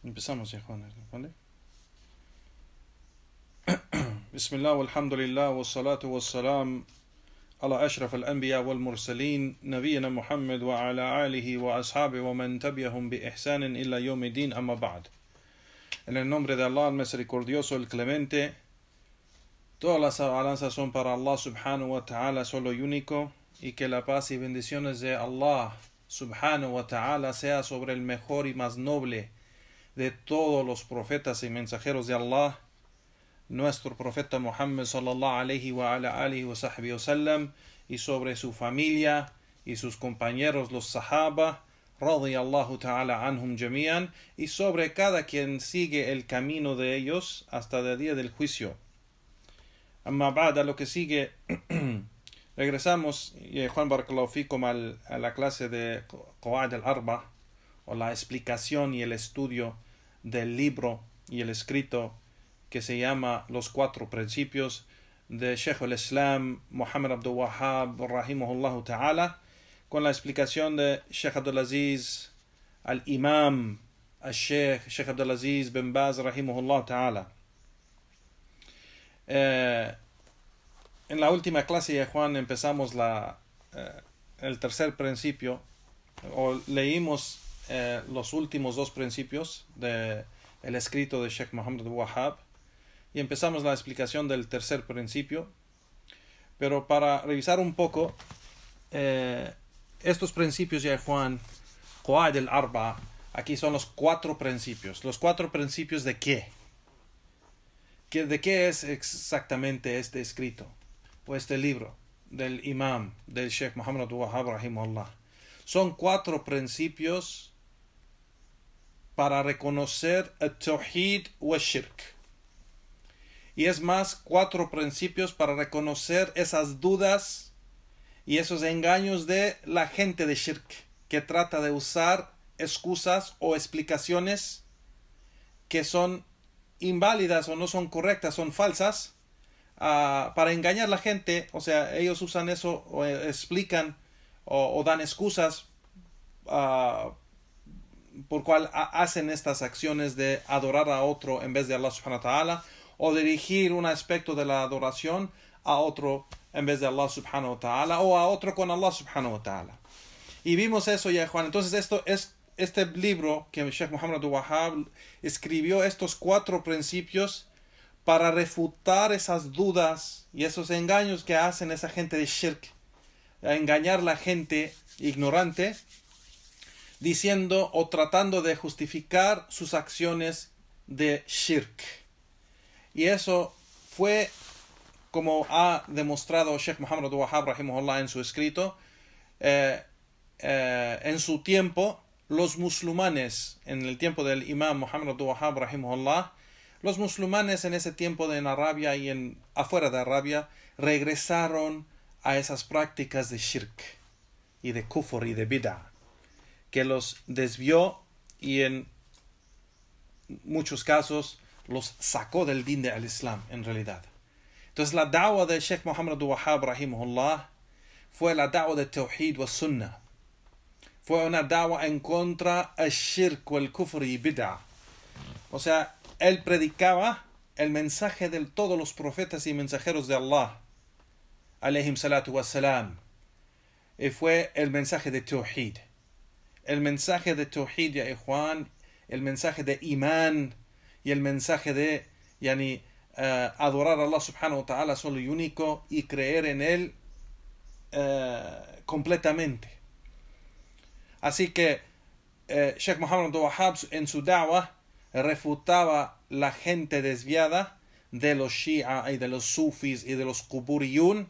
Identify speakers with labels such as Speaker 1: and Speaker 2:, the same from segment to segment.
Speaker 1: Empezamos ya, Juan, ¿vale? Bismillah, walhamdulillah, wassalatu wassalam ala ashraf al-anbiya wal-mursalin, nabiyina Muhammad wa ala alihi wa ashabi wa man tabi'ahum bi ihsanin illa yawmiddin, amma ba'd. En el nombre de Allah, el misericordioso, el clemente, todas las alabanzas son para Allah subhanahu wa ta'ala, solo y único, y que la paz y bendiciones de Allah subhanahu wa ta'ala sea sobre el mejor y más noble de todos los profetas y mensajeros de Allah, nuestro profeta Muhammad sallallahu alayhi wa ala alihi wa sahbihi wasallam, y sobre su familia y sus compañeros los sahaba radiyallahu ta'ala anhum jami'an, y sobre cada quien sigue el camino de ellos hasta el día del juicio. Amma ba'da, lo que sigue, regresamos, Juan barakallahu fikum, a la clase de Qawaid al-Arba, o la explicación y el estudio del libro y el escrito que se llama Los Cuatro Principios de Sheikh al-Islam Muhammad Abdul Wahhab rahimahullah ta'ala, con la explicación de Sheikh Abdulaziz al-Imam Sheikh Abdulaziz bin Baz rahimahullah ta'ala. En la última clase, ya Juan, empezamos el tercer principio, o leímos los últimos dos principios del escrito de Sheikh Muhammad Abdul Wahhab, y empezamos la explicación del tercer principio. Pero para revisar un poco estos principios, ya Juan, Qawaid al-Arba, aquí son los cuatro principios. ¿Los cuatro principios de qué? ¿De qué es exactamente este escrito o este libro del imam, del Sheikh Muhammad Abdul Wahhab rahimahullah? Son cuatro principios para reconocer el tawhid o el shirk. Y es más, cuatro principios para reconocer esas dudas y esos engaños de la gente de shirk, que trata de usar excusas o explicaciones que son inválidas o no son correctas, son falsas, para engañar a la gente. O sea, ellos usan eso o explican o dan excusas por cual hacen estas acciones de adorar a otro en vez de Allah subhanahu wa ta'ala, o dirigir un aspecto de la adoración a otro en vez de Allah subhanahu wa ta'ala, o a otro con Allah subhanahu wa ta'ala. Y vimos eso ya, Juan. Entonces este libro que el Sheikh Muhammad Abdul Wahhab escribió, estos cuatro principios para refutar esas dudas y esos engaños que hacen esa gente de shirk, a engañar a la gente ignorante, diciendo o tratando de justificar sus acciones de shirk. Y eso fue, como ha demostrado Sheikh Muhammad Abdul Wahhab rahimahullah en su escrito, en su tiempo, los musulmanes, en el tiempo del imam Muhammad Abdul Wahhab rahimahullah, los musulmanes en ese tiempo en Arabia y afuera de Arabia regresaron a esas prácticas de shirk y de kufr y de bid'ah, que los desvió y en muchos casos los sacó del din del Islam en realidad. Entonces la da'wah de Sheikh Muhammad Abdul Wahhab rahimahullah fue la da'wah de Tawhid wa Sunnah. Fue una da'wah en contra del shirk o el kufr y bid'ah. O sea, él predicaba el mensaje de todos los profetas y mensajeros de Allah alayhim salatu wassalam, y fue el mensaje de Tawhid. El mensaje de Tawhid, ya Juan, el mensaje de Iman y el mensaje de adorar a Allah subhanahu wa ta'ala solo y único y creer en él completamente. Así que Sheikh Muhammad Abdul Wahhab en su da'wah refutaba la gente desviada de los Shia y de los Sufis y de los Quburiyun,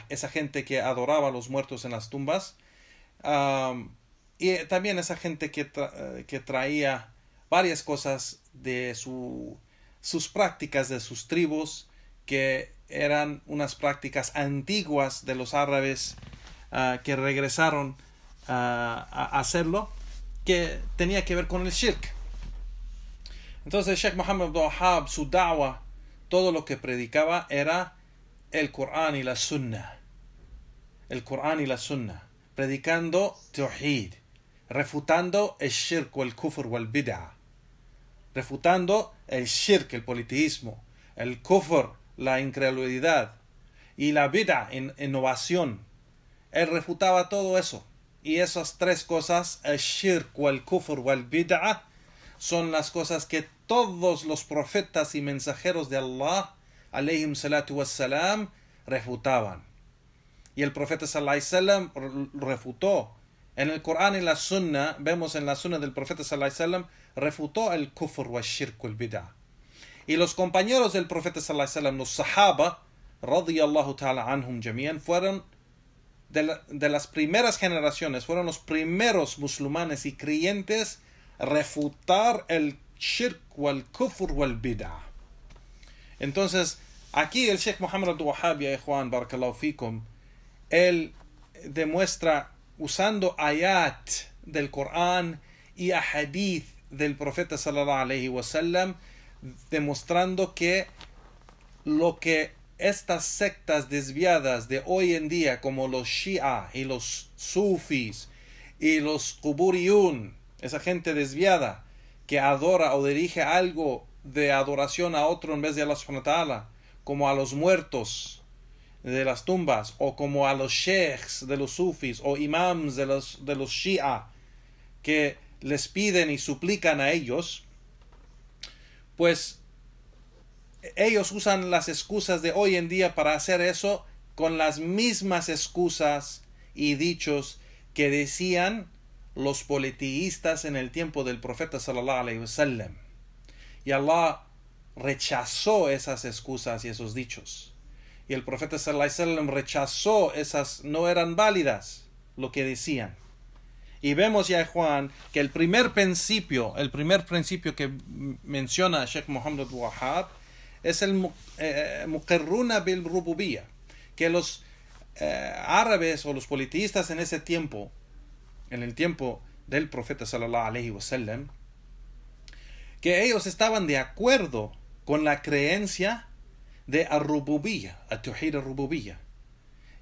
Speaker 1: esa gente que adoraba a los muertos en las tumbas, y también esa gente que traía varias cosas de sus prácticas de sus tribus, que eran unas prácticas antiguas de los árabes que regresaron a hacerlo, que tenía que ver con el shirk. Entonces Sheikh Muhammad Abdul Wahhab, su da'wah, todo lo que predicaba era el Corán y la Sunnah. El Corán y la Sunnah, predicando Tawhid, refutando el shirk o el kufr o el bid'ah. refutando el shirk, el politeísmo, el kufr, la incredulidad, y la bid'a, innovación. Él refutaba todo eso. Y esas tres cosas, el shirk, o el kufr, o el bid'a, son las cosas que todos los profetas y mensajeros de Allah, alayhim salatu wassalam, refutaban. Y el profeta sallallahu alayhi wasallam refutó. En el Corán y la Sunna, vemos en la Sunna del profeta sallallahu alayhi wasallam, refutó el kufr, o el shirk, o el bid'a. Y los compañeros del profeta sallallahu alayhi wasallam, los sahaba, radiyallahu ta'ala anhum jami'an, fueron de las primeras generaciones, fueron los primeros musulmanes y creyentes a refutar el shirk, o el kufr, o el bid'a. Entonces, aquí el Sheikh Muhammad Abdul Wahhab, ya ikhwan, barakallahu fikum, él demuestra usando ayat del Corán y ahadith del profeta sallallahu alayhi wasallam, demostrando que lo que estas sectas desviadas de hoy en día, como los Shia y los Sufis y los Quburiyun, esa gente desviada que adora o dirige algo de adoración a otro en vez de Allah subhanahu wa ta'ala, como a los muertos de las tumbas, o como a los sheikhs de los sufis, o imams de los Shia, que les piden y suplican a ellos, pues ellos usan las excusas de hoy en día para hacer eso con las mismas excusas y dichos que decían los politeístas en el tiempo del profeta sallallahu alaihi wasallam. Y Allah rechazó esas excusas y esos dichos. Y el profeta sallallahu alaihi wasallam rechazó esas, no eran válidas lo que decían. Y vemos ya, Juan, que el primer principio que menciona Sheikh Muhammad Abdul Wahhab es el muqirruna bil rububiyya, que los árabes o los politeístas en ese tiempo, en el tiempo del profeta sallallahu alaihi wasallam, que ellos estaban de acuerdo con la creencia de ar-rububiyya, at-tauhid ar-rububiyya.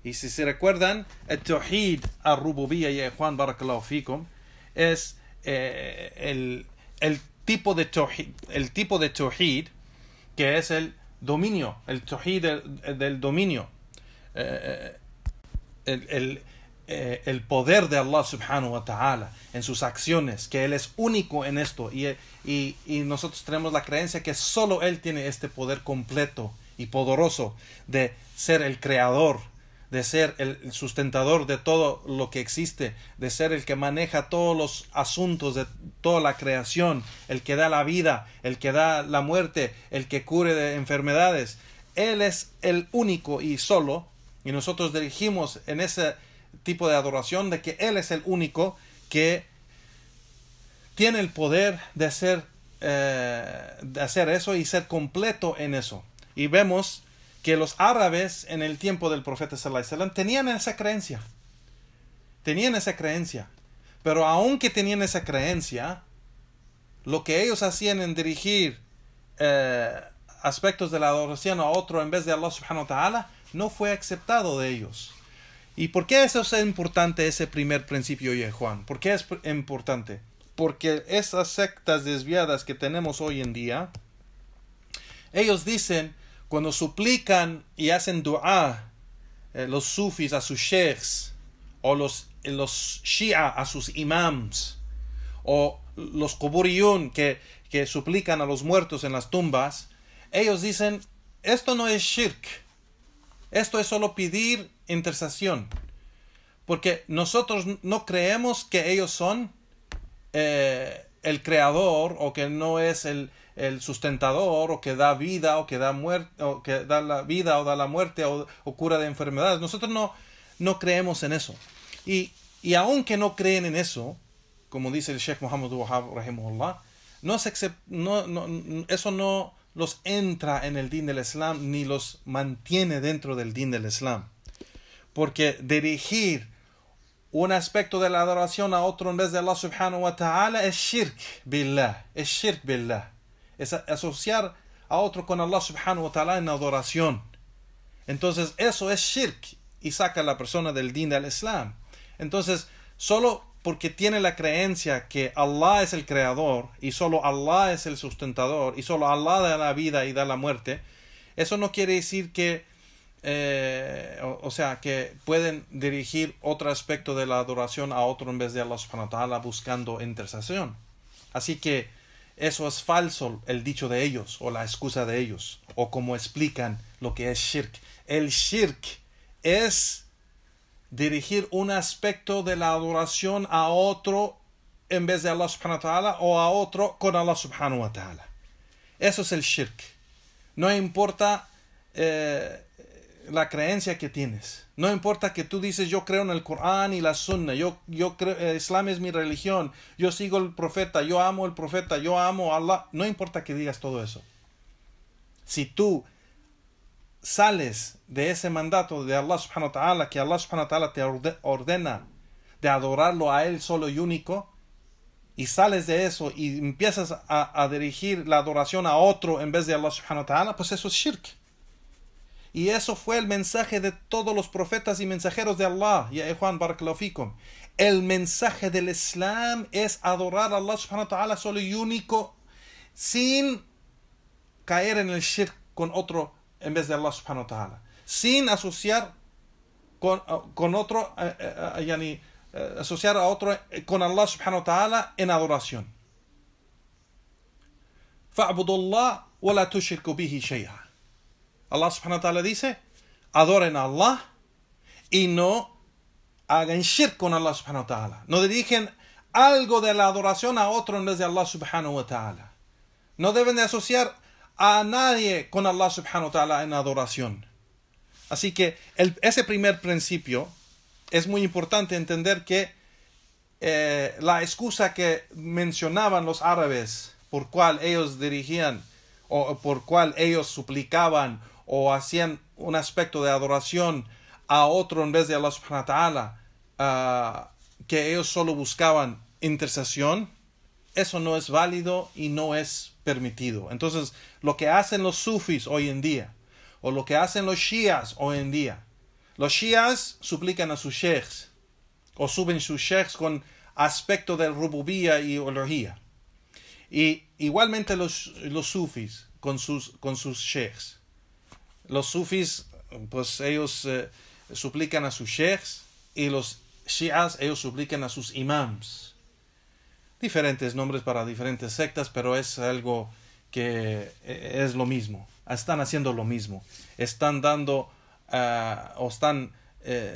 Speaker 1: Y si se recuerdan, at-tauhid ar-rububiyya, ya Juan, barakallahu fikum, es el tipo de tauhid que es el dominio, el tauhid del dominio, el poder de Allah subhanahu wa ta'ala en sus acciones, que Él es único en esto, y nosotros tenemos la creencia que solo Él tiene este poder completo y poderoso de ser el creador, de ser el sustentador de todo lo que existe, de ser el que maneja todos los asuntos de toda la creación, el que da la vida, el que da la muerte, el que cure de enfermedades. Él es el único y solo, y nosotros dirigimos en ese tipo de adoración de que Él es el único que tiene el poder de hacer eso y ser completo en eso. Y vemos que los árabes en el tiempo del profeta sallallahu alaihi wasallam tenían esa creencia, pero aunque tenían esa creencia, lo que ellos hacían en dirigir aspectos de la adoración a otro en vez de Allah subhanahu wa ta'ala no fue aceptado de ellos. ¿Y por qué eso es importante, ese primer principio, Juan? ¿Por qué es importante? Porque esas sectas desviadas que tenemos hoy en día, ellos dicen, cuando suplican y hacen dua, los sufis a sus sheikhs, o los shia a sus imams, o los quburiyun que suplican a los muertos en las tumbas, ellos dicen, esto no es shirk, esto es solo pedir intercesión, porque nosotros no creemos que ellos son el creador, o que no es el sustentador, o que da vida, o que da muerte, o que da la vida, o da la muerte, o cura de enfermedades. Nosotros no creemos en eso. Y aunque no creen en eso, como dice el Sheikh Muhammad Abdul Wahhab rahimahullah, eso no los entra en el din del Islam, ni los mantiene dentro del din del Islam. Porque dirigir un aspecto de la adoración a otro en vez de Allah subhanahu wa ta'ala es shirk billah. Es asociar a otro con Allah subhanahu wa ta'ala en adoración. Entonces eso es shirk y saca a la persona del din del Islam. Entonces solo porque tiene la creencia que Allah es el creador y solo Allah es el sustentador y solo Allah da la vida y da la muerte, eso no quiere decir que que pueden dirigir otro aspecto de la adoración a otro en vez de Allah subhanahu wa ta'ala buscando intercesión. Así que eso es falso, el dicho de ellos o la excusa de ellos, o como explican lo que es shirk. El shirk es dirigir un aspecto de la adoración a otro en vez de Allah subhanahu wa ta'ala o a otro con Allah subhanahu wa ta'ala. Eso es el shirk. No importa la creencia que tienes. No importa que tú dices yo creo en el Corán y la Sunna, yo creo, Islam es mi religión, yo sigo el profeta, yo amo el profeta, yo amo a Allah. No importa que digas todo eso. Si tú sales de ese mandato de Allah subhanahu wa ta'ala, que Allah subhanahu wa ta'ala te ordena de adorarlo a Él solo y único, y sales de eso y empiezas a dirigir la adoración a otro en vez de Allah subhanahu wa ta'ala, pues eso es shirk. Y eso fue el mensaje de todos los profetas y mensajeros de Allah. Ya Juan, barakallahu fikum. El mensaje del Islam es adorar a Allah subhanahu wa ta'ala solo y único, sin caer en el shirk con otro en vez de Allah subhanahu wa ta'ala, sin asociar con otro, asociar a otro con Allah subhanahu wa ta'ala en adoración. Fa'budullah wa la tushriku bihi shay'a. Allah subhanahu wa ta'ala dice, adoren a Allah y no hagan shirk con Allah subhanahu wa ta'ala. No dirigen algo de la adoración a otro en vez de Allah subhanahu wa ta'ala. No deben de asociar a nadie con Allah subhanahu wa ta'ala en adoración. Así que ese primer principio es muy importante entender que la excusa que mencionaban los árabes por cual ellos dirigían o por cual ellos suplicaban o hacían un aspecto de adoración a otro en vez de Allah subhanahu wa ta'ala, que ellos solo buscaban intercesión, eso no es válido y no es permitido. Entonces, lo que hacen los sufis hoy en día, o lo que hacen los shias hoy en día, los shias suplican a sus sheikhs, o suben sus sheikhs con aspecto de rububía y uluhía. Y igualmente los sufis con sus sheikhs. Los sufis, pues ellos suplican a sus sheikhs, y los shias, ellos suplican a sus imams. Diferentes nombres para diferentes sectas, pero es algo que es lo mismo. Están haciendo lo mismo. Están dando o están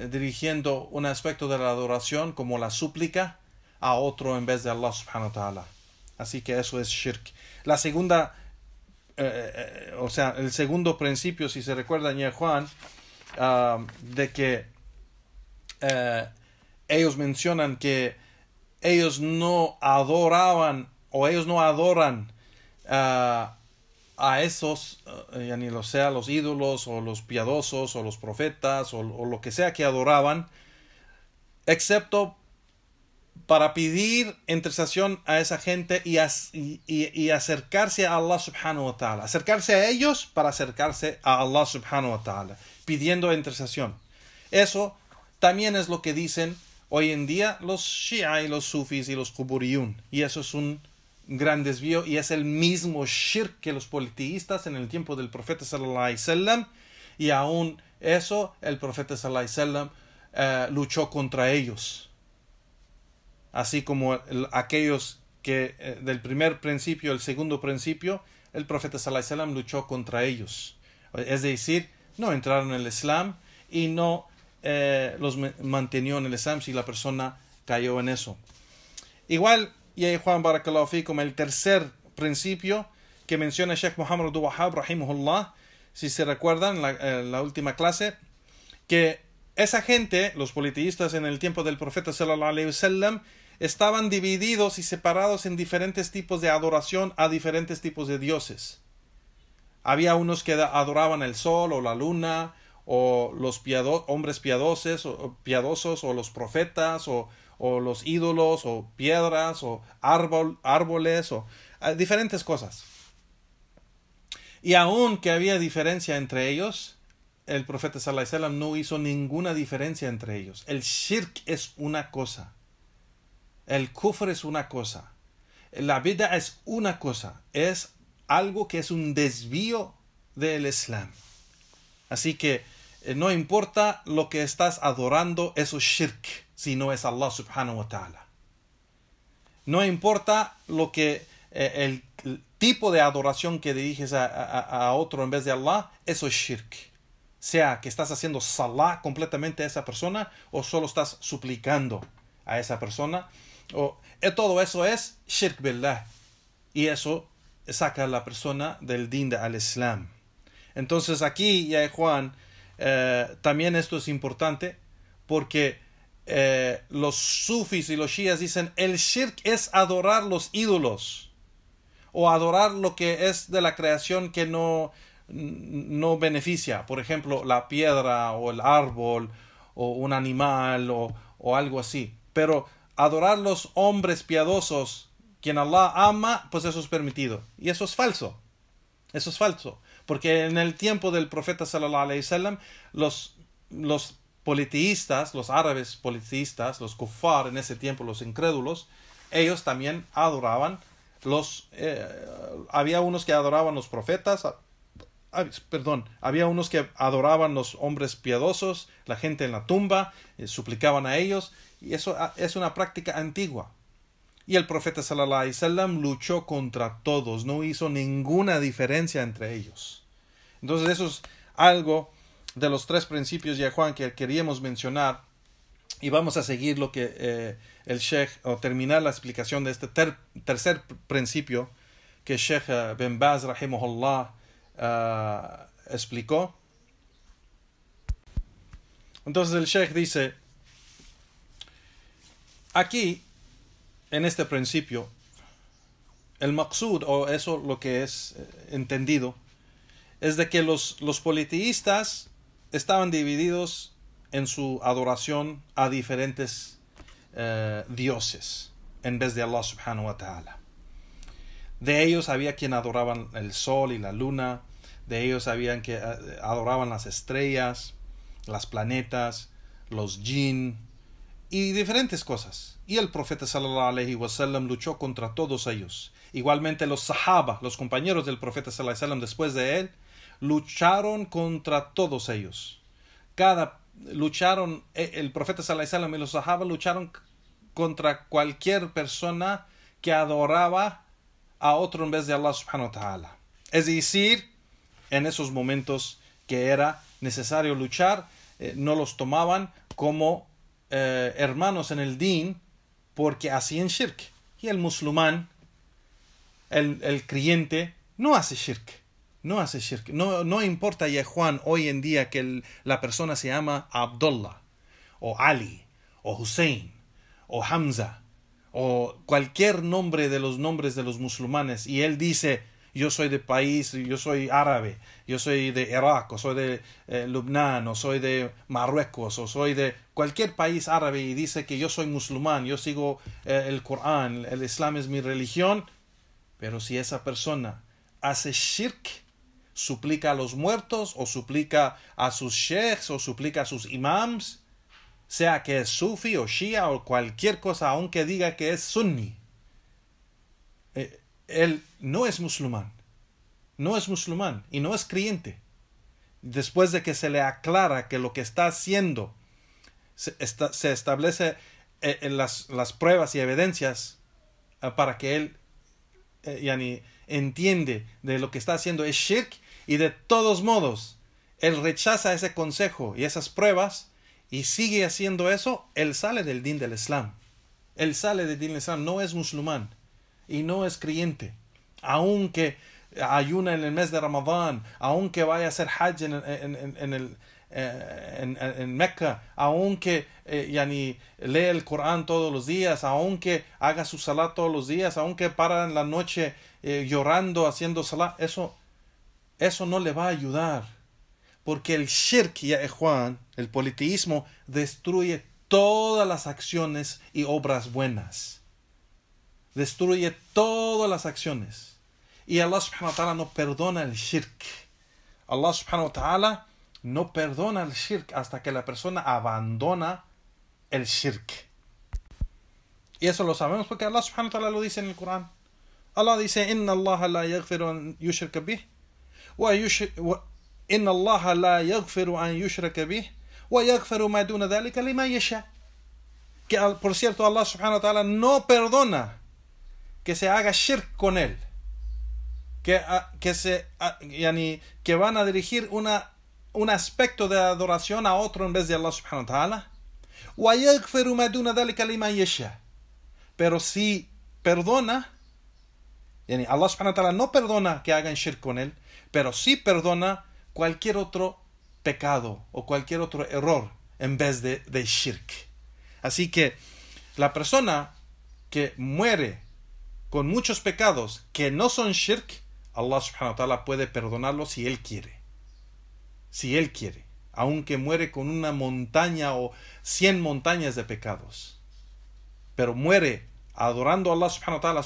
Speaker 1: dirigiendo un aspecto de la adoración como la súplica a otro en vez de Allah subhanahu wa ta'ala. Así que eso es shirk. La segunda, el segundo principio, si se recuerdan ya Juan, de que ellos mencionan que ellos no adoraban o ellos no adoran a esos, los ídolos o los piadosos o los profetas o lo que sea que adoraban, excepto para pedir intercesión a esa gente y acercarse a Allah subhanahu wa ta'ala. Acercarse a ellos para acercarse a Allah subhanahu wa ta'ala, pidiendo intercesión. Eso también es lo que dicen hoy en día los Shia y los Sufis y los Quburiyun. Y eso es un gran desvío y es el mismo shirk que los politeístas en el tiempo del profeta sallallahu alaihi wasallam. Y aún eso, el profeta sallallahu alaihi wasallam luchó contra ellos. Así como aquellos que del primer principio, el segundo principio, el profeta sallallahu alaihi wasallam luchó contra ellos. Es decir, no entraron en el Islam y no los mantenió en el Islam si la persona cayó en eso. Igual, y Juan barakallahu fikum, el tercer principio que menciona Sheikh Muhammad Abdul Wahhab rahimahullah, si se recuerdan la última clase, que esa gente, los politeístas en el tiempo del profeta sallallahu alaihi wasallam, estaban divididos y separados en diferentes tipos de adoración a diferentes tipos de dioses. Había unos que adoraban el sol o la luna, o los hombres piadosos, o los profetas, o los ídolos, o piedras, o árboles, o diferentes cosas. Y aun que había diferencia entre ellos, el profeta sallallahu alaihi wasallam no hizo ninguna diferencia entre ellos. El shirk es una cosa El kufr es una cosa. La bid'a es una cosa. Es algo que es un desvío del Islam. Así que no importa lo que estás adorando, eso es shirk, si no es Allah subhanahu wa ta'ala. No importa lo que el tipo de adoración que diriges a otro en vez de Allah, eso es shirk. Sea que estás haciendo salah completamente a esa persona o solo estás suplicando a esa persona. Todo eso es shirk billah. Y eso saca a la persona del din al Islam. Entonces aquí, ya Juan, también esto es importante porque los sufis y los shias dicen el shirk es adorar los ídolos o adorar lo que es de la creación que no beneficia, por ejemplo la piedra o el árbol o un animal o algo así, pero adorar los hombres piadosos quien Allah ama, pues eso es permitido, y eso es falso, porque en el tiempo del profeta sallallahu alaihi wasallam los politeístas, los árabes politeístas, los kuffar en ese tiempo, los incrédulos, ellos también adoraban había unos que adoraban los profetas, había unos que adoraban los hombres piadosos, la gente en la tumba, suplicaban a ellos, y eso es una práctica antigua. Y el profeta sallallahu alaihi wasallam luchó contra todos, no hizo ninguna diferencia entre ellos. Entonces eso es algo de los tres principios, ya Juan, que queríamos mencionar, y vamos a seguir lo que el Sheikh, o terminar la explicación de este tercer principio que Sheikh Ben Baz rahimahullah explicó. Entonces el Sheikh dice aquí en este principio el maqsud, o eso lo que es entendido, es de que los politeístas estaban divididos en su adoración a diferentes dioses en vez de Allah subhanahu wa ta'ala. De ellos había quien adoraban el sol y la luna, de ellos habían que adoraban las estrellas, las planetas, los jinn y diferentes cosas. Y el profeta sallallahu alaihi wasallam luchó contra todos ellos. Igualmente los sahaba, los compañeros del profeta sallallahu alaihi wasallam después de él, lucharon contra todos ellos. El profeta sallallahu alaihi wasallam y los sahaba lucharon contra cualquier persona que adoraba a otro en vez de Allah subhanahu wa ta'ala. Es decir, en esos momentos que era necesario luchar, no los tomaban como hermanos en el din porque hacían shirk. Y el musulmán, el creyente, no hace shirk. No importa, ya Juan, hoy en día que la persona se llama Abdullah, o Ali, o Hussein, o Hamza, o cualquier nombre de los nombres de los musulmanes, y él dice, yo soy de país, yo soy árabe, yo soy de Irak, o soy de Lubnán, o soy de Marruecos, o soy de cualquier país árabe, y dice que yo soy musulmán, yo sigo el Corán, el Islam es mi religión, pero si esa persona hace shirk, suplica a los muertos, o suplica a sus sheikhs, o suplica a sus imams, sea que es sufi o shia o cualquier cosa, aunque diga que es sunni, él no es musulmán y no es creyente. Después de que se le aclara que lo que está haciendo se establece las pruebas y evidencias para que él entiende de lo que está haciendo es shirk, y de todos modos él rechaza ese consejo y esas pruebas y sigue haciendo eso, él sale del din del Islam. No es musulmán y no es creyente, aunque ayuna en el mes de Ramadán, aunque vaya a hacer hajj en Mecca, aunque lee el Corán todos los días, aunque haga su salat todos los días, aunque para en la noche llorando haciendo salat, eso no le va a ayudar, porque el shirk, ya Juan, el politeísmo, destruye todas las acciones y obras buenas. Destruye todas las acciones. Y Allah subhanahu wa ta'ala no perdona el shirk. Allah subhanahu wa ta'ala no perdona el shirk hasta que la persona abandona el shirk. Y eso lo sabemos porque Allah subhanahu wa ta'ala lo dice en el Corán. Allah dice, Inna Allah la yaghfiru an yushraka bih, Inna Allah la yaghfiru an yushraka bih, wa yaghfiru ma duna dhalika liman yasha. Que por cierto Allah subhanahu wa ta'ala no perdona que se haga shirk con él. Que van a dirigir un aspecto de adoración a otro en vez de Allah subhanahu wa ta'ala. Wa yaghfiru ma duna dhalika liman yasha. Pero si perdona, Allah subhanahu wa ta'ala no perdona que hagan shirk con él, pero sí perdona cualquier otro pecado o cualquier otro error en vez de shirk. Así que la persona que muere con muchos pecados que no son shirk, Allah subhanahu wa ta'ala puede perdonarlo si él quiere. Si él quiere. Aunque muere con una montaña o 100 montañas de pecados. Pero muere adorando a Allah subhanahu wa ta'ala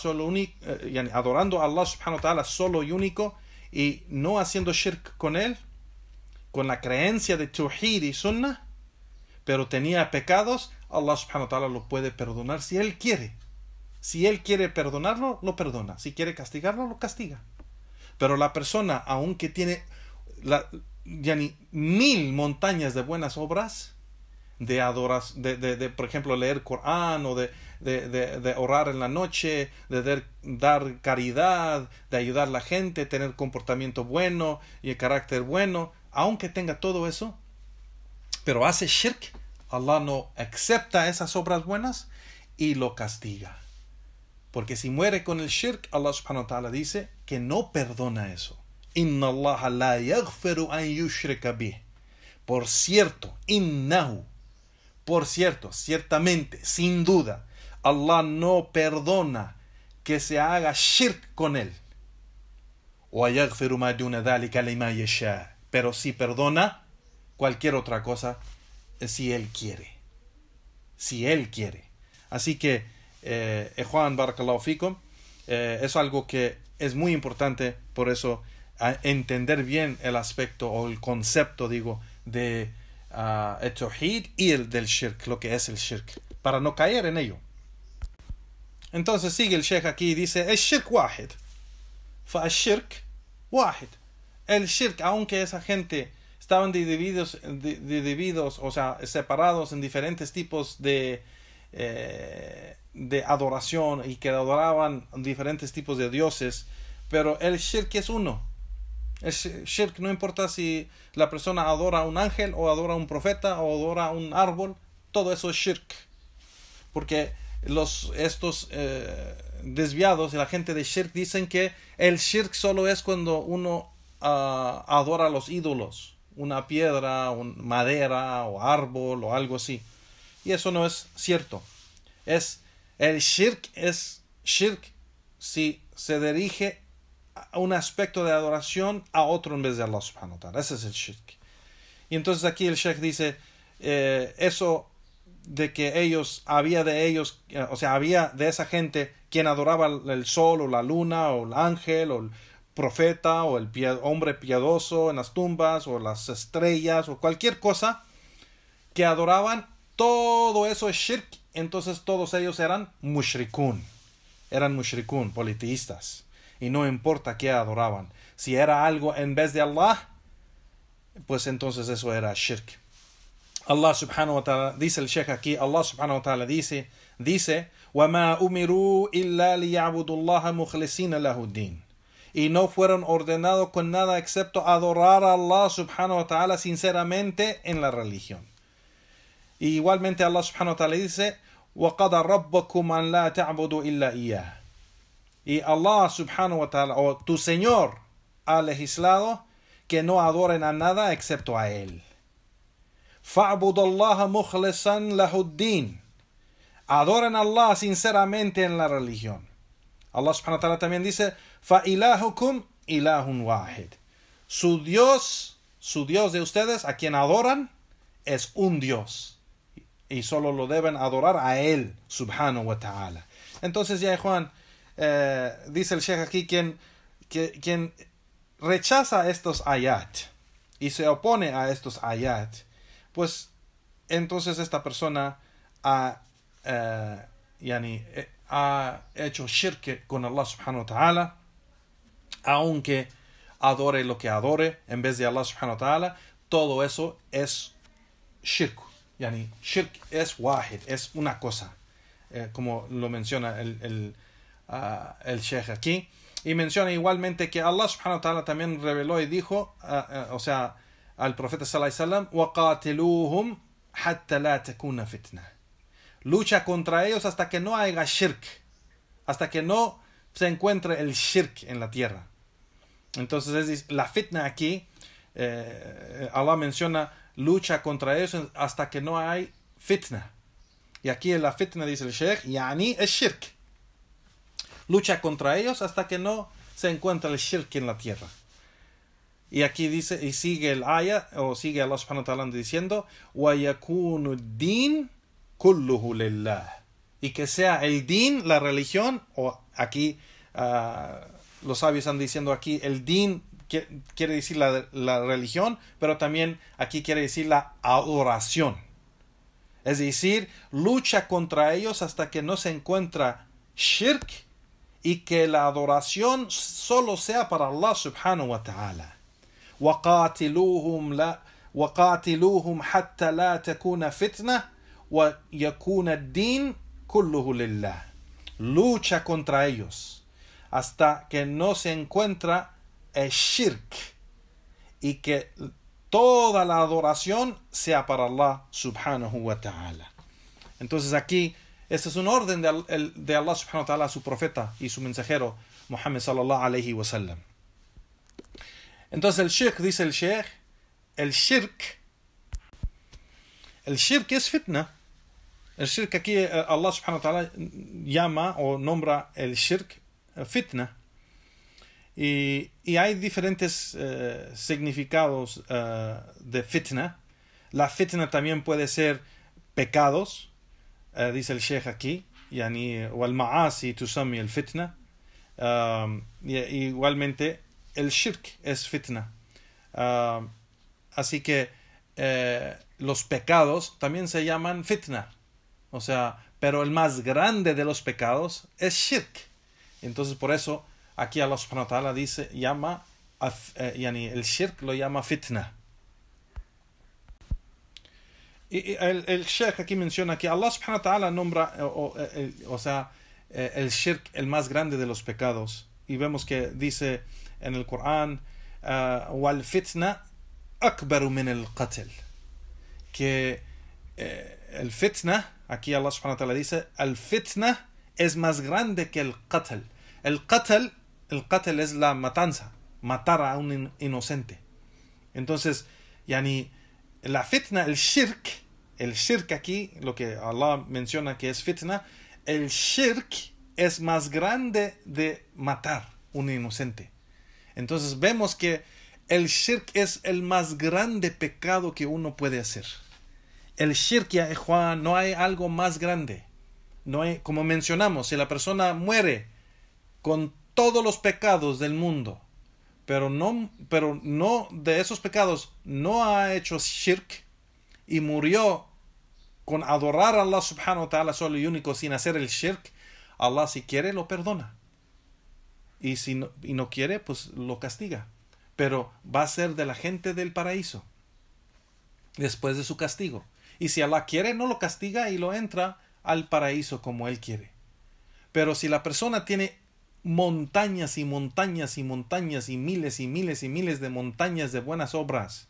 Speaker 1: adorando a Allah subhanahu wa ta'ala solo y único, y no haciendo shirk con él, con la creencia de Tawhid y Sunnah, pero tenía pecados, Allah subhanahu wa ta'ala lo puede perdonar si él quiere. Si él quiere perdonarlo, lo perdona. Si quiere castigarlo, lo castiga. Pero la persona, aunque tiene 1000 montañas de buenas obras, de por ejemplo leer Corán, o de orar en la noche, de dar caridad, de ayudar a la gente, tener comportamiento bueno y carácter bueno, aunque tenga todo eso, pero hace shirk, Allah no acepta esas obras buenas y lo castiga. Porque si muere con el shirk, Allah subhanahu wa ta'ala dice que no perdona eso. Inna Allah la yaghfiru an yushrika bih. Por cierto, innahu, por cierto, ciertamente, sin duda, Allah no perdona que se haga shirk con él. Wa yaghfiru ma duna dhalika liman yasha. Pero sí perdona cualquier otra cosa si él quiere. Si él quiere. Así que, Juan, barakallahu fikum, es algo que es muy importante, por eso entender bien el aspecto o el concepto, de el tawhid y el del shirk, lo que es el shirk, para no caer en ello. Entonces sigue el sheikh aquí y dice, el shirk wahid, fa el shirk wahid. El shirk, aunque esa gente estaban divididos, o sea, separados en diferentes tipos de adoración, y que adoraban diferentes tipos de dioses, pero el shirk es uno. El shirk, no importa si la persona adora a un ángel, o adora a un profeta, o adora a un árbol, todo eso es shirk. Porque estos desviados y la gente de shirk dicen que el shirk solo es cuando uno adora a los ídolos, una piedra, madera o árbol o algo así. Y eso no es cierto. El shirk es shirk si se dirige a un aspecto de adoración a otro en vez de Allah subhanahu wa ta'ala. Ese es el shirk. Y entonces aquí el sheikh dice, eso de que había de esa gente quien adoraba el sol o la luna o el ángel o el profeta o el hombre piadoso en las tumbas o las estrellas o cualquier cosa que adoraban, todo eso es shirk. Entonces todos ellos eran mushrikun, politeístas, y no importa qué adoraban. Si era algo en vez de Allah, pues entonces eso era shirk. Allah subhanahu wa ta'ala, dice el sheikh aquí, Allah subhanahu wa ta'ala dice, وَمَا أُمِرُوا إِلَّا لِيَعْبُدُوا اللَّهَ مُخْلِصِينَ لَهُ الدِّينَ. Y no fueron ordenados con nada excepto adorar a Allah subhanahu wa ta'ala sinceramente en la religión. Y igualmente Allah subhanahu wa ta'ala dice, وَقَضَى رَبَّكُمْ أَنْ لَا تَعْبُدُوا إِلَّا إِيَّهُ. Y Allah subhanahu wa ta'ala, o tu Señor, ha legislado que no adoren a nada excepto a Él. فَعْبُدُوا اللَّهَ مُخْلِصًا لَهُ الدِّينَ. Adoren a Allah sinceramente en la religión. Allah subhanahu wa ta'ala también dice, فَإِلَهُكُمْ إِلَهٌ وَاحِدٌ. Su Dios de ustedes, a quien adoran, es un Dios. Y solo lo deben adorar a Él, subhanahu wa ta'ala. Entonces ya Juan, dice el sheikh aquí, quien rechaza estos ayat y se opone a estos ayat, pues entonces esta persona ha ha hecho shirk con Allah subhanahu wa ta'ala, aunque adore lo que adore en vez de Allah subhanahu wa ta'ala, todo eso es shirk. Shirk es wahid, es una cosa, como lo menciona el sheikh aquí. Y menciona igualmente que Allah subhanahu wa ta'ala también reveló y dijo, al profeta sallallahu alaihi wasallam, وَقَاتِلُوهُمْ حَتَّى لَا تَكُونَ فِتْنَةً. Lucha contra ellos hasta que no haya shirk, hasta que no se encuentre el shirk en la tierra. Entonces la fitna aquí, Allah menciona lucha contra ellos hasta que no hay fitna. Y aquí la fitna, dice el sheikh, es shirk. Lucha contra ellos hasta que no se encuentre el shirk en la tierra. Y aquí dice, y sigue el ayah, o sigue Allah subhanahu wa ta'ala diciendo, وَيَكُونُ الدِّينُ كُلُّهُ لِلَّهِ. Y que sea el din, la religión, o aquí los sabios están diciendo aquí, el din quiere decir la religión, pero también aquí quiere decir la adoración. Es decir, lucha contra ellos hasta que no se encuentra shirk y que la adoración solo sea para Allah subhanahu wa ta'ala. وَقَاتِلُوهُمْ حَتَّى لَا تَكُونَ فِتْنَةً وَيَكُونَ الدِّينُ كُلُّهُ لِلَّهِ. Lucha contra ellos hasta que no se encuentra el shirk y que toda la adoración sea para Allah subhanahu wa ta'ala. Entonces aquí, este es un orden de Allah subhanahu wa ta'ala a su profeta y su mensajero Muhammad sallallahu alayhi wa sallam. Entonces el shirk, dice el sheikh, el shirk es fitna. El shirk aquí Allah subhanahu wa ta'ala llama o nombra el shirk fitna. Y hay diferentes significados de fitna. La fitna también puede ser pecados, dice el sheikh aquí, والمعاصي تسمى الفتنة. Igualmente el shirk es fitna. Así que los pecados también se llaman fitna. Pero el más grande de los pecados es shirk. Entonces por eso aquí Allah subhanahu wa ta'ala dice, el shirk lo llama fitna. Y el sheikh aquí menciona que Allah subhanahu wa ta'ala nombra, el shirk, el más grande de los pecados. Y vemos que dice en el Corán, wal fitna akbaru min al qatl. Que el fitna, aquí Allah subhanahu wa ta'ala dice, el fitna es más grande que el qatl. El qatl es la matanza, matar a un inocente. Entonces, la fitna, el shirk aquí, lo que Allah menciona que es fitna, el shirk es más grande de matar a un inocente. Entonces vemos que el shirk es el más grande pecado que uno puede hacer. El shirk, ya ikhwan, no hay algo más grande. No hay, como mencionamos, si la persona muere con todos los pecados del mundo, pero no de esos pecados no ha hecho shirk y murió con adorar a Allah subhanahu wa ta'ala solo y único sin hacer el shirk, Allah si quiere lo perdona. Y si no quiere, pues lo castiga. Pero va a ser de la gente del paraíso después de su castigo. Y si Allah quiere, no lo castiga y lo entra al paraíso como Él quiere. Pero si la persona tiene montañas y montañas y montañas y miles y miles y miles de montañas de buenas obras,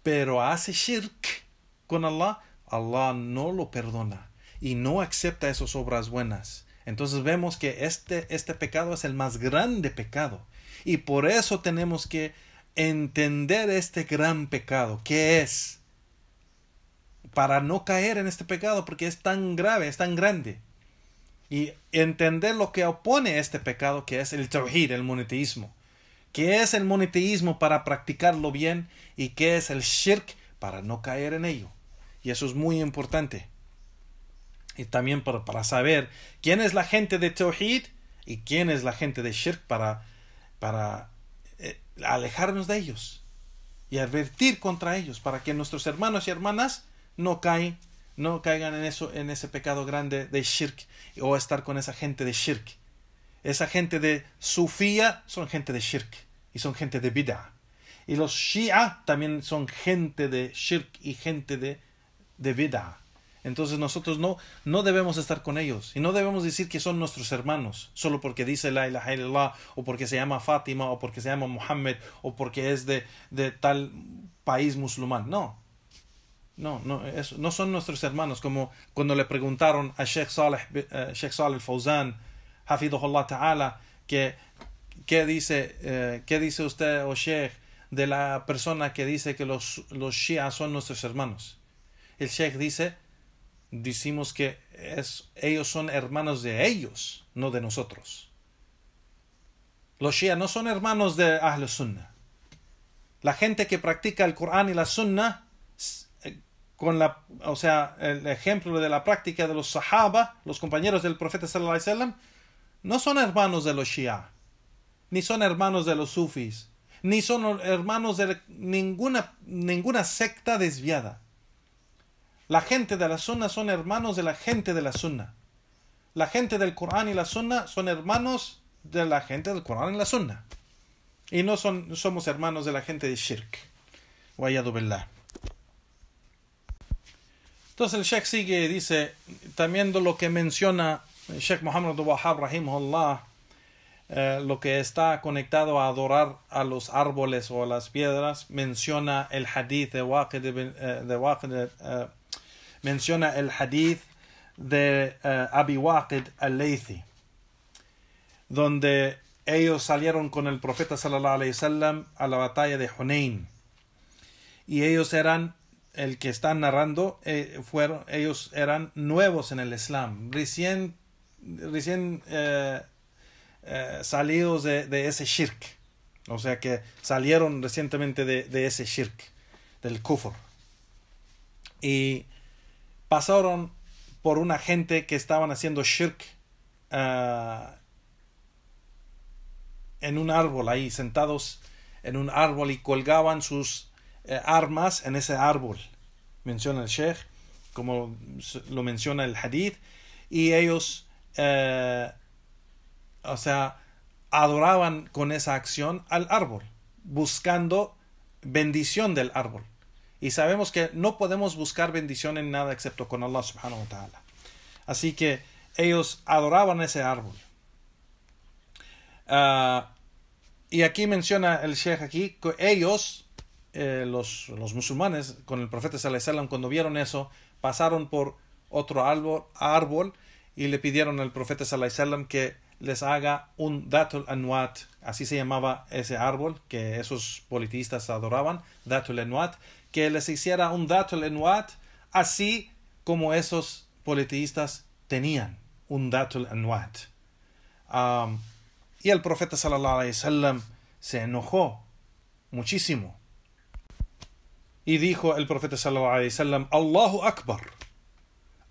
Speaker 1: pero hace shirk con Allah, Allah no lo perdona y no acepta esas obras buenas. Entonces vemos que este pecado es el más grande pecado. Y por eso tenemos que entender este gran pecado. ¿Qué es? Para no caer en este pecado, porque es tan grave, es tan grande. Y entender lo que opone este pecado, que es el tawhid, el monoteísmo. ¿Qué es el monoteísmo para practicarlo bien? ¿Y qué es el shirk para no caer en ello? Y eso es muy importante. Y también para saber quién es la gente de tawhid y quién es la gente de shirk para alejarnos de ellos y advertir contra ellos para que nuestros hermanos y hermanas no caen no caigan en ese pecado grande de shirk o estar con esa gente de shirk. Esa gente de sufía son gente de shirk y son gente de bid'ah. Y los shia también son gente de shirk y gente de bid'ah. Entonces nosotros no debemos estar con ellos y no debemos decir que son nuestros hermanos solo porque dice la ilaha illallah o porque se llama Fátima o porque se llama Muhammad o porque es de tal país musulmán. No son nuestros hermanos, como cuando le preguntaron a Sheikh Saleh al-Fawzan Hafidhullah Ta'ala ¿qué dice usted, o Sheikh, de la persona que dice que los Shia son nuestros hermanos? El Sheikh decimos que ellos son hermanos de ellos, no de nosotros. Los Shia no son hermanos de Ahl Sunnah. La gente que practica el Corán y la Sunnah, el ejemplo de la práctica de los Sahaba, los compañeros del profeta sallallahu alaihi wasallam, no son hermanos de los Shia, ni son hermanos de los Sufis, ni son hermanos de ninguna secta desviada. La gente de la Sunna son hermanos de la gente de la Sunna. La gente del Corán y la Sunna son hermanos de la gente del Corán y la Sunna. Y no somos hermanos de la gente de Shirk. Wa'iyadu billah. Entonces el Sheikh sigue y dice, también de lo que menciona el Sheikh Muhammad Abdul Wahhab rahimahullah, lo que está conectado a adorar a los árboles o a las piedras, menciona el hadith de Waqid menciona el hadith de Abi Waqid al-Laythi, donde ellos salieron con el profeta sallallahu alaihi wasallam a la batalla de Hunayn, y ellos eran, el que están narrando, ellos eran nuevos en el Islam, recién salidos de ese shirk, o sea que salieron recientemente de ese shirk, del kufr, y pasaron por una gente que estaban haciendo shirk en un árbol, ahí sentados en un árbol, y colgaban sus armas en ese árbol, menciona el Sheikh, como lo menciona el hadith, y ellos adoraban con esa acción al árbol, buscando bendición del árbol. Y sabemos que no podemos buscar bendición en nada excepto con Allah subhanahu wa ta'ala. Así que ellos adoraban ese árbol. Y aquí menciona el Sheikh aquí que ellos, los musulmanes, con el profeta sallallahu alaihi wasallam, cuando vieron eso, pasaron por otro árbol y le pidieron al profeta sallallahu alaihi wasallam que les haga un Datul Anwat, así se llamaba ese árbol que esos politistas adoraban, Datul Anwat, que les hiciera un Datul Anwat así como esos politistas tenían un Datul Anwat. Y el profeta sallallahu alaihi wasallam se enojó muchísimo y dijo el profeta sallallahu alaihi wasallam: Allahu Akbar,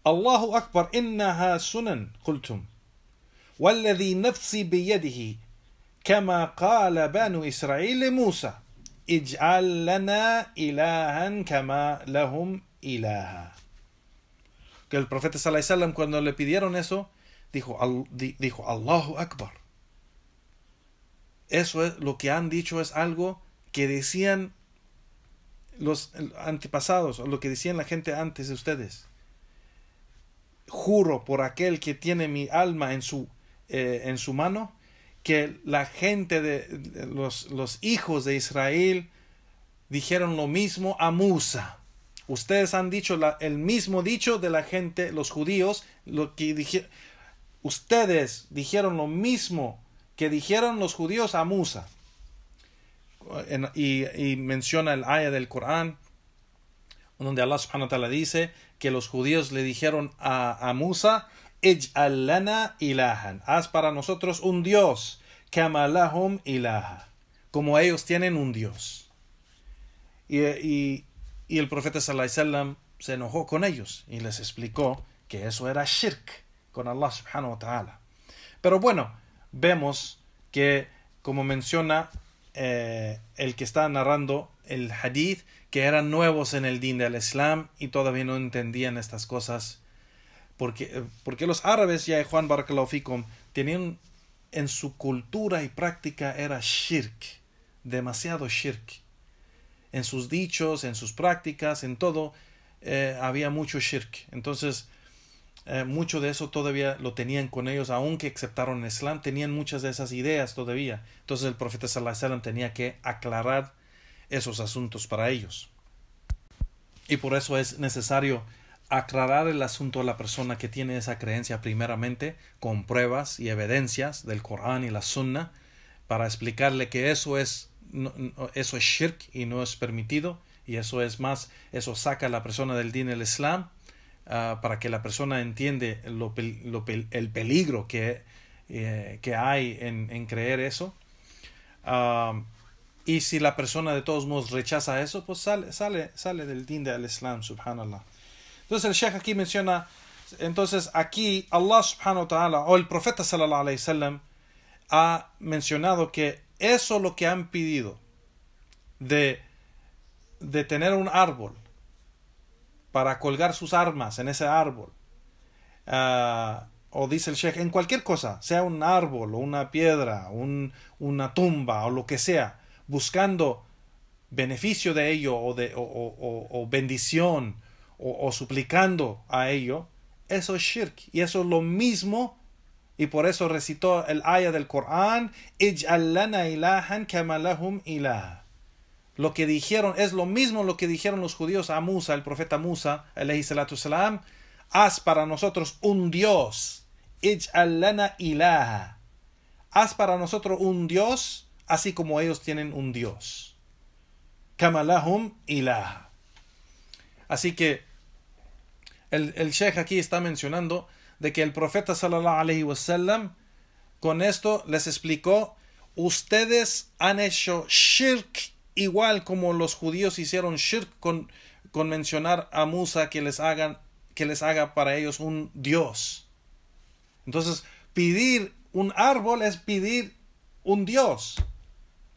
Speaker 1: Allahu Akbar, innaha sunan qultum والذي نفسي بيده كما قال بنو إسرائيل لموسى اجعل لنا إلها كما لهم إلها. Que el profeta sallallahu alaihi wasallam, cuando le pidieron eso, dijo Allahu Akbar. Eso es lo que han dicho, es algo que decían los antepasados, o lo que decían la gente antes de ustedes. Juro por aquel que tiene mi alma en su mano, que la gente de los hijos de Israel dijeron lo mismo a Musa. Ustedes han dicho el mismo dicho de la gente, los judíos, ustedes dijeron lo mismo que dijeron los judíos a Musa. Y menciona el ayah del Corán donde Allah subhanahu wa ta'ala dice que los judíos le dijeron a Musa: Ij'al lana ilahan, haz para nosotros un Dios, kama lahum ilaha, como ellos tienen un Dios. Y el profeta sallallahu alaihi wasallam se enojó con ellos y les explicó que eso era shirk con Allah subhanahu wa ta'ala. Pero bueno, vemos que, como menciona el que está narrando el hadith, que eran nuevos en el din del Islam y todavía no entendían estas cosas. Porque los árabes, ya Juan Barakallahu Fikum, tenían en su cultura y práctica era shirk, demasiado shirk. En sus dichos, en sus prácticas, en todo, había mucho shirk. Entonces, mucho de eso todavía lo tenían con ellos, aunque aceptaron el Islam, tenían muchas de esas ideas todavía. Entonces el profeta sallallahu alaihi wasallam tenía que aclarar esos asuntos para ellos. Y por eso es necesario aclarar el asunto a la persona que tiene esa creencia primeramente con pruebas y evidencias del Corán y la Sunna, para explicarle que eso es shirk y no es permitido, y eso saca a la persona del din del Islam, para que la persona entiende el peligro que hay en creer eso. Y si la persona de todos modos rechaza eso, pues sale del din del Islam, subhanallah. Entonces el Sheikh aquí menciona, entonces aquí Allah subhanahu wa ta'ala, o el profeta sallallahu alayhi wasallam, ha mencionado que eso lo que han pedido de tener un árbol para colgar sus armas en ese árbol, o dice el Sheikh, en cualquier cosa, sea un árbol o una piedra, una tumba o lo que sea, buscando beneficio de ello o bendición o suplicando a ello, eso es shirk, y eso es lo mismo. Y por eso recitó el ayah del Corán, Ij'al lana ilahan kama lahum ilah. Lo que dijeron es lo mismo lo que dijeron los judíos a Musa, el profeta Musa, alayhi salatu salam, haz para nosotros un Dios. Ij'al lana ilaha. Haz para nosotros un Dios, así como ellos tienen un Dios. Kama lahum ilah. Así que el Sheikh aquí está mencionando de que el profeta sallallahu alayhi wasallam con esto les explicó: ustedes han hecho shirk igual como los judíos hicieron shirk con mencionar a Musa que les haga para ellos un Dios. Entonces, pedir un árbol es pedir un Dios.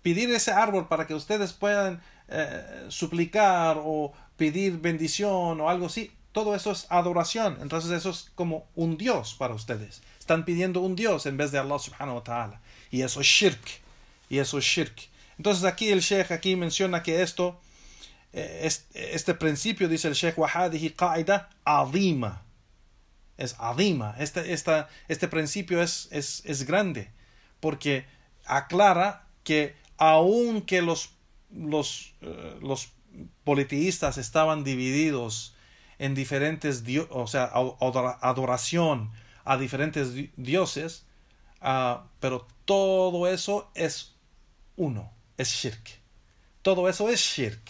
Speaker 1: Pedir ese árbol para que ustedes puedan suplicar o pedir bendición o algo así, todo eso es adoración. Entonces eso es como un Dios para ustedes. Están pidiendo un Dios en vez de Allah subhanahu wa ta'ala. Y eso es shirk. Entonces aquí el Sheikh aquí menciona que este principio, dice el Sheikh, وَحَادِهِ قَاعِدَةٌ عَظِيمَةٌ. Es azima. Este principio es grande, porque aclara que aunque los politeístas estaban divididos en diferentes adoración a diferentes dioses, pero todo eso es uno, es shirk. Todo eso es shirk,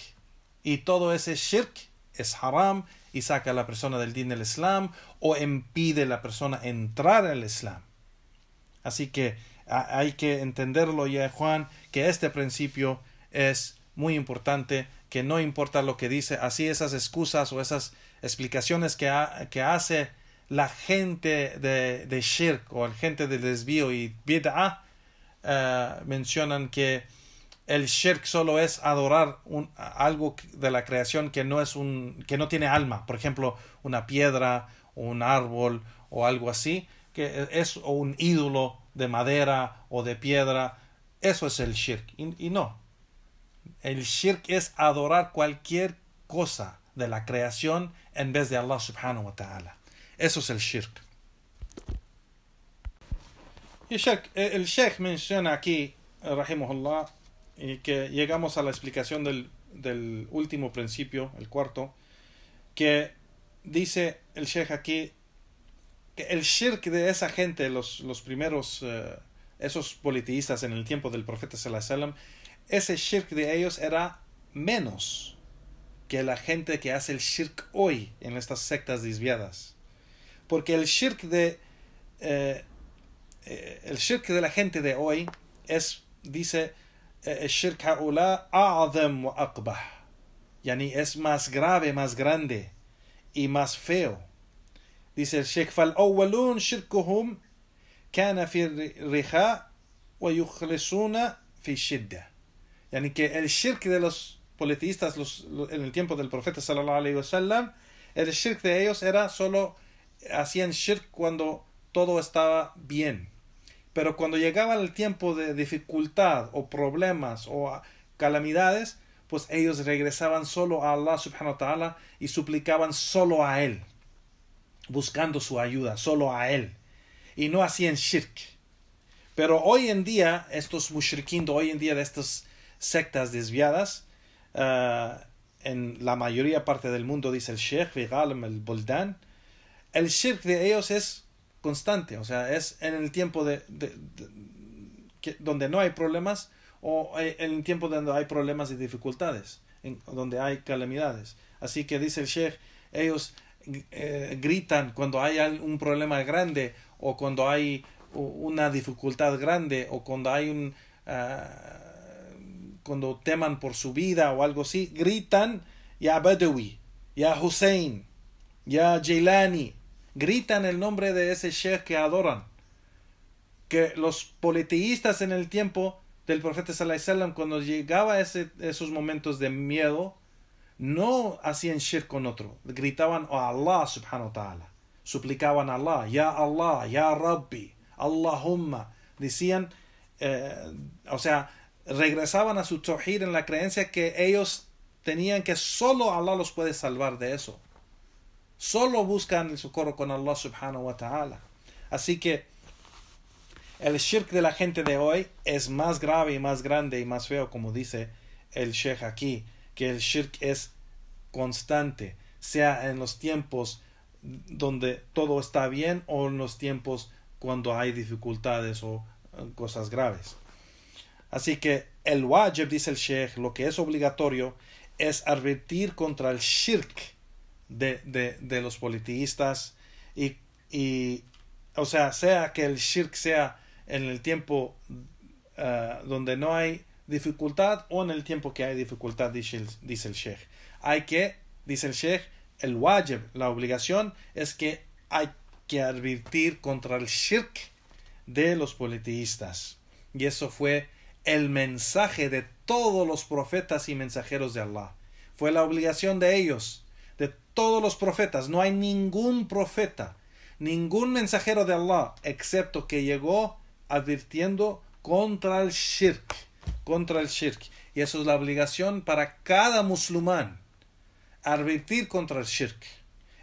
Speaker 1: y todo ese shirk es haram y saca a la persona del din del Islam o impide a la persona entrar al Islam. Así que hay que entenderlo ya, Juan, que este principio es muy importante, que no importa lo que dice, así esas excusas o esas explicaciones que hace la gente de shirk o la gente de desvío y bid'ah, mencionan que el shirk solo es adorar algo de la creación que no tiene alma, por ejemplo una piedra o un árbol o algo así, o un ídolo de madera o de piedra. Eso es el shirk, y no. El shirk es adorar cualquier cosa de la creación en vez de Allah subhanahu wa ta'ala. Eso es el shirk. Y el Sheikh menciona aquí, rahimahullah, y que llegamos a la explicación del último principio, el cuarto, que dice el Sheikh aquí que el shirk de esa gente, los primeros, esos politeístas en el tiempo del profeta sallallahu alaihi wasallam, ese shirk de ellos era menos que la gente que hace el shirk hoy en estas sectas desviadas. Porque el shirk de la gente de hoy dice, el shirk haula a'zam wa aqbah, yani es más grave, más grande y más feo. Dice el Sheikh, فالأولون شركهم كان في الرخاء ويخلصون في الشدة. Yani que el shirk de los politeístas en el tiempo del profeta sallallahu alaihi wasallam, el shirk de ellos era solo, hacían shirk cuando todo estaba bien. Pero cuando llegaba el tiempo de dificultad o problemas o calamidades, pues ellos regresaban solo a Allah subhanahu wa ta'ala y suplicaban solo a Él, buscando su ayuda, solo a Él. Y no hacían shirk. Pero hoy en día, estos mushrikin, hoy en día de estas sectas desviadas, en la mayoría parte del mundo, dice el Sheikh, Vigalm, el Boldan, el shirk de ellos es constante, o sea, es en el tiempo donde no hay problemas o en el tiempo donde hay problemas y dificultades, donde hay calamidades. Así que dice el Sheikh, ellos gritan cuando hay un problema grande o cuando hay una dificultad grande o cuando hay cuando teman por su vida o algo así, gritan Ya Badawi, Ya Hussein, Ya Jailani, gritan el nombre de ese sheikh que adoran. Que los politeístas en el tiempo del profeta sallallahu alaihi wasallam, cuando llegaba esos momentos de miedo, no hacían shirk con otro, gritaban a Allah subhanahu wa ta'ala, suplicaban a Allah, Ya Rabbi, Allahumma, decían, o sea, regresaban a su tawhid en la creencia que ellos tenían que solo Allah los puede salvar de eso. Solo buscan el socorro con Allah subhanahu wa ta'ala. Así que el shirk de la gente de hoy es más grave y más grande y más feo, como dice el Sheikh aquí, que el shirk es constante, sea en los tiempos donde todo está bien o en los tiempos cuando hay dificultades o cosas graves. Así que el wajib, dice el Sheikh, lo que es obligatorio es advertir contra el shirk de los politeístas y o sea que el shirk sea en el tiempo donde no hay dificultad o en el tiempo que hay dificultad, dice el Sheikh. Dice el Sheikh, el wajib, la obligación es que hay que advertir contra el shirk de los politeístas. Y eso fue el mensaje de todos los profetas y mensajeros de Allah. Fue la obligación de ellos, de todos los profetas. No hay ningún profeta, ningún mensajero de Allah, excepto que llegó advirtiendo contra el shirk. Y eso es la obligación para cada musulmán, advertir contra el shirk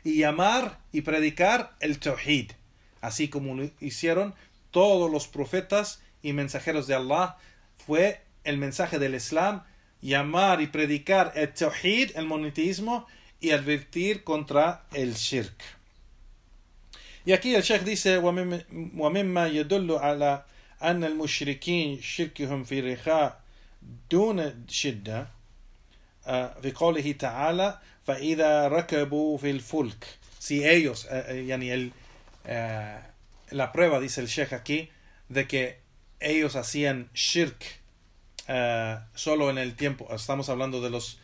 Speaker 1: y llamar y predicar el tawhid, así como lo hicieron todos los profetas y mensajeros de Allah. Fue el mensaje del Islam, llamar y predicar el tawhid, el monoteísmo, y advertir contra el shirk. Y aquí el Sheikh dice, وَمِمَّا يَدُلُّ عَلَى أَنَّ الْمُشْرِكِينَ شِرْكِهُمْ فِي رِخَاء دُونَ شِدَّةٍ في قوله تعالى فإذا ركبوا في الفلك. Si ellos, la prueba, dice el Sheikh aquí, de que ellos hacían shirk solo en el tiempo, estamos hablando de los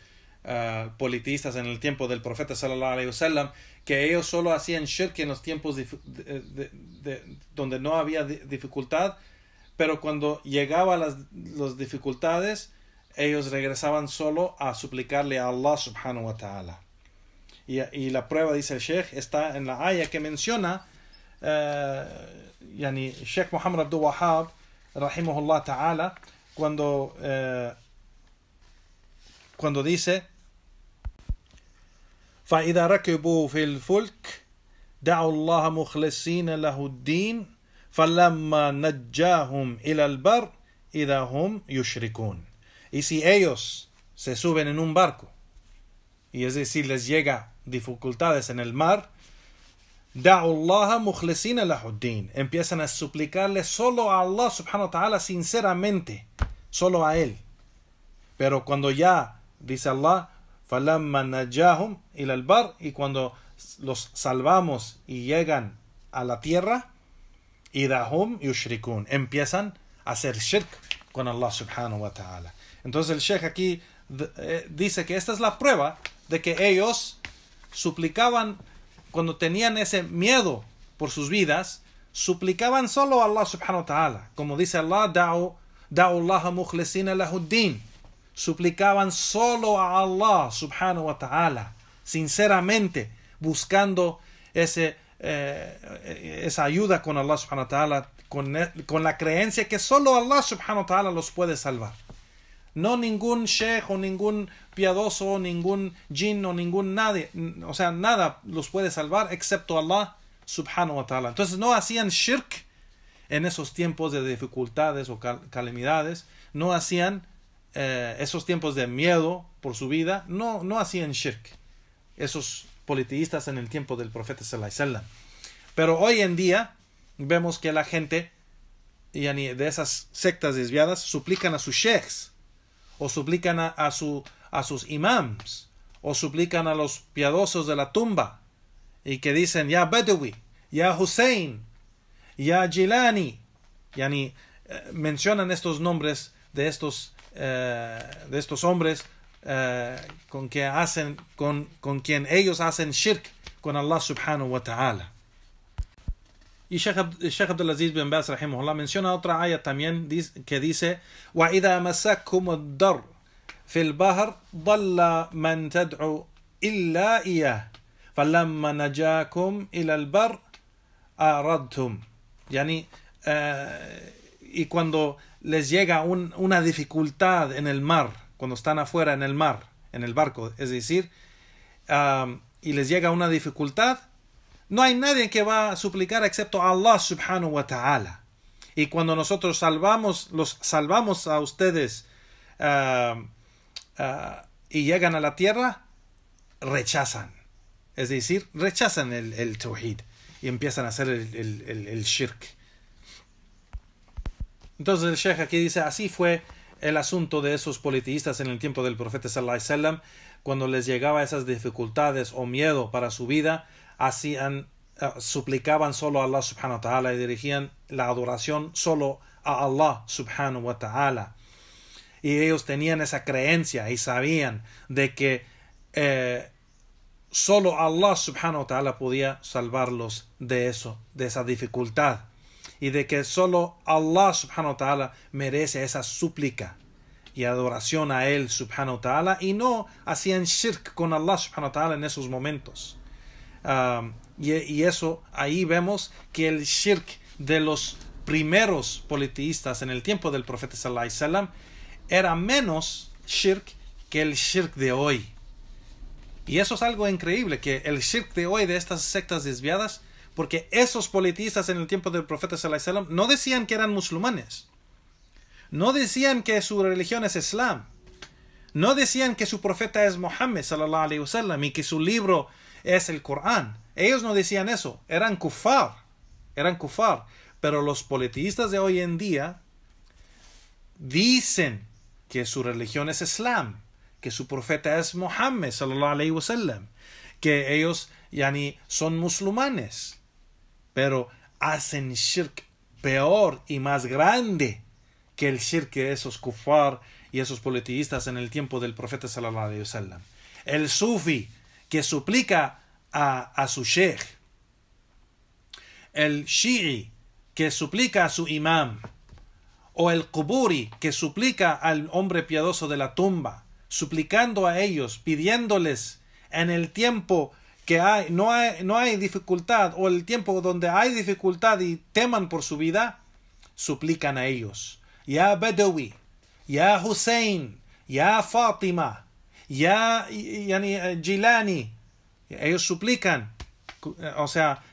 Speaker 1: politeístas en el tiempo del profeta sallallahu alaihi wasallam, que ellos solo hacían shirk en los tiempos donde no había dificultad, pero cuando llegaban las dificultades, ellos regresaban solo a suplicarle a Allah subhanahu wa ta'ala. Y la prueba, dice el Sheikh, está en la ayah que menciona Sheikh Muhammad Abdul Wahhab rahimahullah ta'ala, cuando dice فإذا ركبوا في الفلك دعوا الله مخلصين له الدين فلما نجاهم إلى البر إذا هم يشركون. Y si ellos se suben en un barco, y es decir, les llega dificultades en el mar, دعوا الله مخلصين له الدين, empiezan a suplicarle solo a Allah subhanahu wa ta'ala, sinceramente, solo a Él. Pero cuando ya, dice Allah, فَلَمَّا نَجَّاهُمْ إِلَى الْبَرِّ, y cuando los salvamos y llegan a la tierra, إِذَا هُمْ يُشْرِكُونَ, empiezan a hacer shirk con Allah subhanahu wa ta'ala. Entonces el Sheikh aquí dice que esta es la prueba de que ellos suplicaban, cuando tenían ese miedo por sus vidas, suplicaban solo a Allah subhanahu wa ta'ala. Como dice Allah, دعوا الله مخلصين له الدين, suplicaban solo a Allah subhanahu wa ta'ala, sinceramente, buscando esa ayuda con Allah subhanahu wa ta'ala, con la creencia que solo Allah subhanahu wa ta'ala los puede salvar. No ningún sheikh o ningún piadoso, ningún jinn o ningún nadie, o sea, nada los puede salvar excepto Allah subhanahu wa ta'ala. Entonces no hacían shirk en esos tiempos de dificultades o calamidades, no hacían esos tiempos de miedo por su vida, no hacían shirk esos politeístas en el tiempo del profeta sallallahu alaihi wasallam. Pero hoy en día vemos que la gente de esas sectas desviadas suplican a sus sheikhs, o suplican a sus imams, o suplican a los piadosos de la tumba, y que dicen ya Badawi, ya Hussein, ya Jilani, mencionan estos nombres de estos hombres con quien ellos hacen shirk con Allah subhanahu wa ta'ala. Y Sheikh Abdulaziz bin Baz rahimahullah menciona otra ayat también que dice وَإِذَا مَسَّكُمُ الضَّرُّ فِي الْبَحْرِ ضَلَّ مَنْ تَدْعُوا إِلَّا إِيَّهُ فَلَمَّا نَجَاكُمْ إِلَى الْبَرِّ أَعْرَضْتُمْ. Y cuando les llega una dificultad en el mar, cuando están afuera en el mar, en el barco, es decir, y les llega una dificultad, no hay nadie que va a suplicar excepto Allah subhanahu wa ta'ala. Y cuando nosotros los salvamos a ustedes y llegan a la tierra, rechazan. Es decir, rechazan el tawhid y empiezan a hacer el shirk. Entonces el Sheikh aquí dice, así fue el asunto de esos politeístas en el tiempo del profeta sallallahu alaihi wasallam. Cuando les llegaba esas dificultades o miedo para su vida, suplicaban solo a Allah subhanahu wa ta'ala y dirigían la adoración solo a Allah subhanahu wa ta'ala. Y ellos tenían esa creencia y sabían de que solo Allah subhanahu wa ta'ala podía salvarlos de esa dificultad. Y de que solo Allah subhanahu wa ta'ala merece esa súplica y adoración a Él subhanahu wa ta'ala. Y no hacían shirk con Allah subhanahu wa ta'ala en esos momentos. Y eso, ahí vemos que el shirk de los primeros politeístas en el tiempo del profeta sallallahu alaihi wasallam era menos shirk que el shirk de hoy. Y eso es algo increíble, que el shirk de hoy de estas sectas desviadas, porque esos politeístas en el tiempo del profeta sallallahu alaihi wasallam no decían que eran musulmanes, no decían que su religión es Islam, no decían que su profeta es Muhammad sallallahu alaihi wasallam y que su libro es el Corán. Ellos no decían eso, eran kufar. Pero los politeístas de hoy en día dicen que su religión es Islam, que su profeta es Muhammad sallallahu alaihi wasallam, que ellos son musulmanes, pero hacen shirk peor y más grande que el shirk de esos kufar y esos politeístas en el tiempo del profeta sallallahu alaihi wasallam. El sufi que suplica a su sheikh, el shi'i que suplica a su imam, o el quburi que suplica al hombre piadoso de la tumba, suplicando a ellos, pidiéndoles en el tiempo que no hay dificultad, o el tiempo donde hay dificultad y teman por su vida, suplican a ellos. Ya Badawi, ya Hussein, ya Fatima, ya Jilani. Ellos suplican, o sea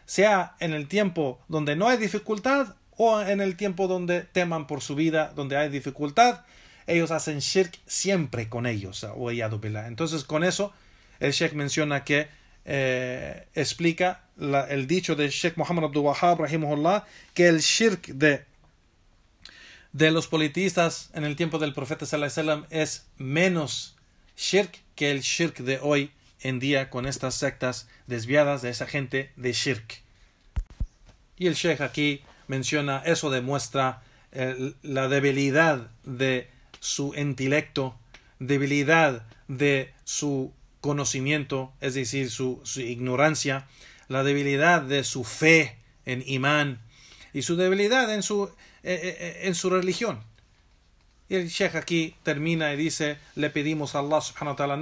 Speaker 1: en el tiempo donde no hay dificultad o en el tiempo donde teman por su vida, donde hay dificultad, ellos hacen shirk siempre con ellos. Entonces con eso el Sheikh menciona que explica el dicho de Sheikh Muhammad Abdul Wahhab rahimahullah, que el shirk de los politeístas en el tiempo del profeta sallallahu alaihi wasallam es menos shirk que el shirk de hoy en día con estas sectas desviadas de esa gente de shirk. Y el Sheikh aquí menciona, eso demuestra la debilidad de su intelecto, debilidad de su conocimiento, es decir, su ignorancia, la debilidad de su fe en imán y su debilidad en su religión. Y el Sheikh aquí termina y dice, le pedimos a Allah subhanahu wa ta'ala,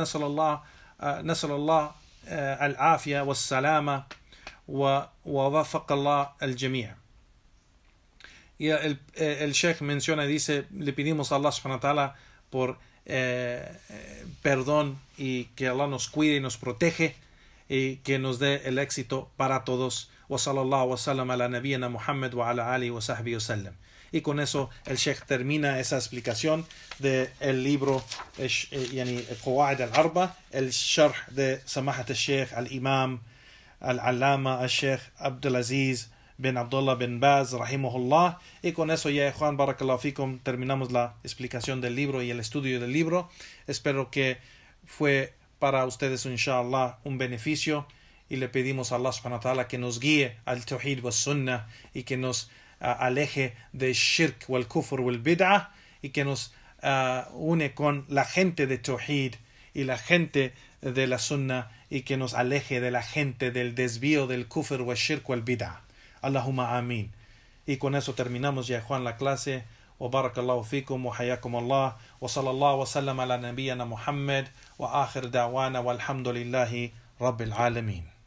Speaker 1: نسأل الله العافية والسلامة ووفق الله الجميع. Y el Sheikh menciona y dice, le pedimos a Allah subhanahu wa ta'ala por perdón y que Allah nos cuide y nos protege y que nos dé el éxito para todos. Wa sallallahu wa sallam ala nabiyyina Muhammad wa ala alihi wa sahbihi wa sallam. Y con eso el Sheikh termina esa explicación del libro يعني القواعد الأربع, el sharh de سماحة الشيخ الإمام العلامة الشيخ عبد العزيز bin Abdullah bin Baz rahimahullah. Y con eso ya, Juan, barakallahu fikum, terminamos la explicación del libro y el estudio del libro. Espero que fue para ustedes, inshallah, un beneficio, y le pedimos a Allah subhanahu wa ta'ala que nos guíe al tawhid wa sunnah y que nos aleje del shirk o el kufr o el bid'ah, y que nos une con la gente de tawhid y la gente de la sunnah, y que nos aleje de la gente del desvío del kufr o el shirk o el bid'ah. Allahumma amin. Y con eso terminamos ya, Juan, la clase. Wa barakallahu fikum wa hayakum Allah wa sallallahu wa sallam ala nabiyyina Muhammad wa akhir da'wana walhamdulillahi rabbil alamin.